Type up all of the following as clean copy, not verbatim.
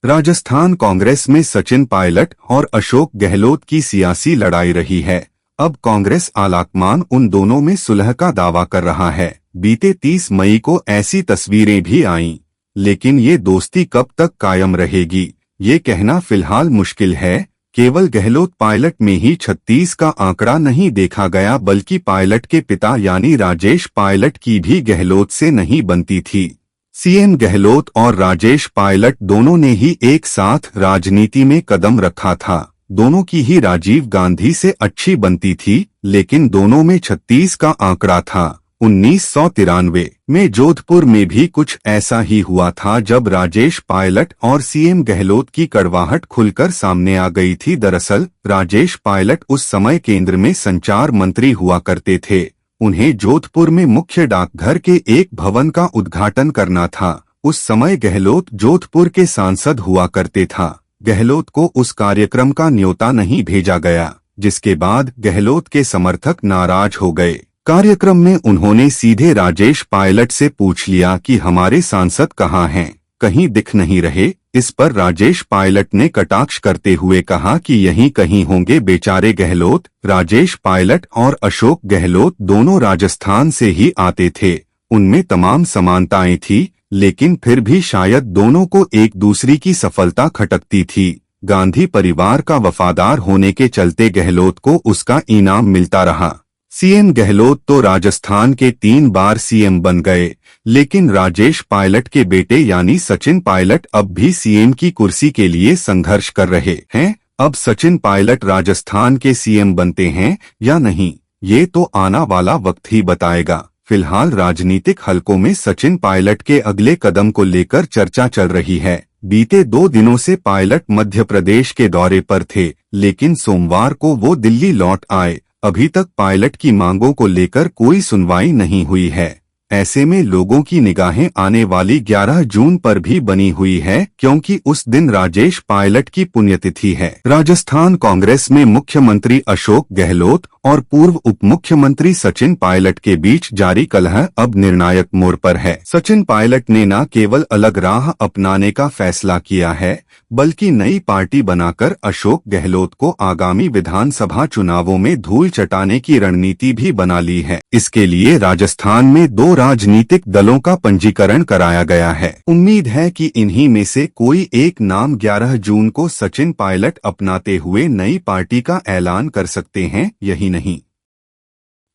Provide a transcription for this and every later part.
राजस्थान कांग्रेस में सचिन पायलट और अशोक गहलोत की सियासी लड़ाई रही है। अब कांग्रेस आलाकमान उन दोनों में सुलह का दावा कर रहा है। बीते 30 मई को ऐसी तस्वीरें भी आईं, लेकिन ये दोस्ती कब तक कायम रहेगी, ये कहना फिलहाल मुश्किल है। केवल गहलोत पायलट में ही 36 का आंकड़ा नहीं देखा गया, बल्कि पायलट के पिता यानी राजेश पायलट की भी गहलोत से नहीं बनती थी। सीएम गहलोत और राजेश पायलट दोनों ने ही एक साथ राजनीति में कदम रखा था। दोनों की ही राजीव गांधी से अच्छी बनती थी, लेकिन दोनों में 36 का आंकड़ा था। 1993 में जोधपुर में भी कुछ ऐसा ही हुआ था, जब राजेश पायलट और सीएम गहलोत की कड़वाहट खुलकर सामने आ गई थी। दरअसल राजेश पायलट उस समय केंद्र में संचार मंत्री हुआ करते थे। उन्हें जोधपुर में मुख्य डाकघर के एक भवन का उद्घाटन करना था। उस समय गहलोत जोधपुर के सांसद हुआ करते था। गहलोत को उस कार्यक्रम का न्योता नहीं भेजा गया, जिसके बाद गहलोत के समर्थक नाराज हो गए। कार्यक्रम में उन्होंने सीधे राजेश पायलट से पूछ लिया कि हमारे सांसद कहाँ हैं, कहीं दिख नहीं रहे। इस पर राजेश पायलट ने कटाक्ष करते हुए कहा कि यहीं कहीं होंगे बेचारे गहलोत। राजेश पायलट और अशोक गहलोत दोनों राजस्थान से ही आते थे। उनमें तमाम समानताएं थी, लेकिन फिर भी शायद दोनों को एक दूसरे की सफलता खटकती थी। गांधी परिवार का वफादार होने के चलते गहलोत को उसका इनाम मिलता रहा। सीएम गहलोत तो राजस्थान के 3 बार सीएम बन गए, लेकिन राजेश पायलट के बेटे यानी सचिन पायलट अब भी सीएम की कुर्सी के लिए संघर्ष कर रहे हैं। अब सचिन पायलट राजस्थान के सीएम बनते हैं या नहीं, ये तो आना वाला वक्त ही बताएगा। फिलहाल राजनीतिक हलकों में सचिन पायलट के अगले कदम को लेकर चर्चा चल रही है। बीते 2 दिनों से पायलट मध्य प्रदेश के दौरे पर थे, लेकिन सोमवार को वो दिल्ली लौट आए। अभी तक पायलट की मांगों को लेकर कोई सुनवाई नहीं हुई है। ऐसे में लोगों की निगाहें आने वाली 11 जून पर भी बनी हुई है, क्योंकि उस दिन राजेश पायलट की पुण्यतिथि है। राजस्थान कांग्रेस में मुख्यमंत्री अशोक गहलोत और पूर्व उप मुख्यमंत्री सचिन पायलट के बीच जारी कलह अब निर्णायक मोड़ पर है। सचिन पायलट ने न केवल अलग राह अपनाने का फैसला किया है, बल्कि नई पार्टी बनाकर अशोक गहलोत को आगामी विधानसभा चुनावों में धूल चटाने की रणनीति भी बना ली है। इसके लिए राजस्थान में 2 राजनीतिक दलों का पंजीकरण कराया गया है। उम्मीद है कि इन्हीं में से कोई एक नाम 11 जून को सचिन पायलट अपनाते हुए नई पार्टी का ऐलान कर सकते हैं। यही नहीं,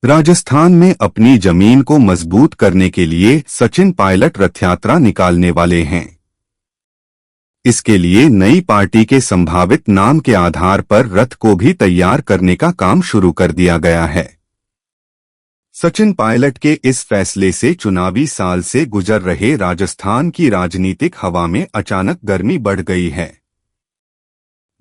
राजस्थान में अपनी जमीन को मजबूत करने के लिए सचिन पायलट रथ यात्रा निकालने वाले हैं। इसके लिए नई पार्टी के संभावित नाम के आधार पर रथ को भी तैयार करने का काम शुरू कर दिया गया है। सचिन पायलट के इस फैसले से चुनावी साल से गुजर रहे राजस्थान की राजनीतिक हवा में अचानक गर्मी बढ़ गई है।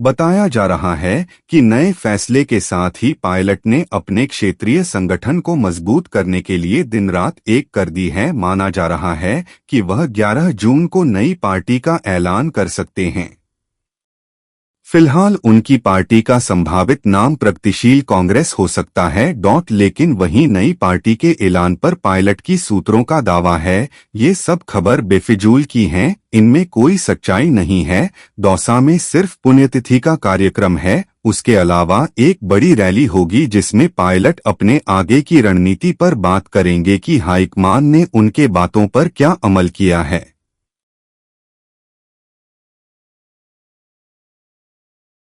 बताया जा रहा है कि नए फैसले के साथ ही पायलट ने अपने क्षेत्रीय संगठन को मजबूत करने के लिए दिन रात एक कर दी है। माना जा रहा है कि वह 11 जून को नई पार्टी का ऐलान कर सकते हैं। फिलहाल उनकी पार्टी का संभावित नाम प्रगतिशील कांग्रेस हो सकता है। लेकिन वहीं नई पार्टी के ऐलान पर पायलट की सूत्रों का दावा है, ये सब खबर बेफिजूल की हैं, इनमें कोई सच्चाई नहीं है। दौसा में सिर्फ पुण्यतिथि का कार्यक्रम है। उसके अलावा एक बड़ी रैली होगी, जिसमें पायलट अपने आगे की रणनीति पर बात करेंगे कि हाईकमान ने उनके बातों पर क्या अमल किया है।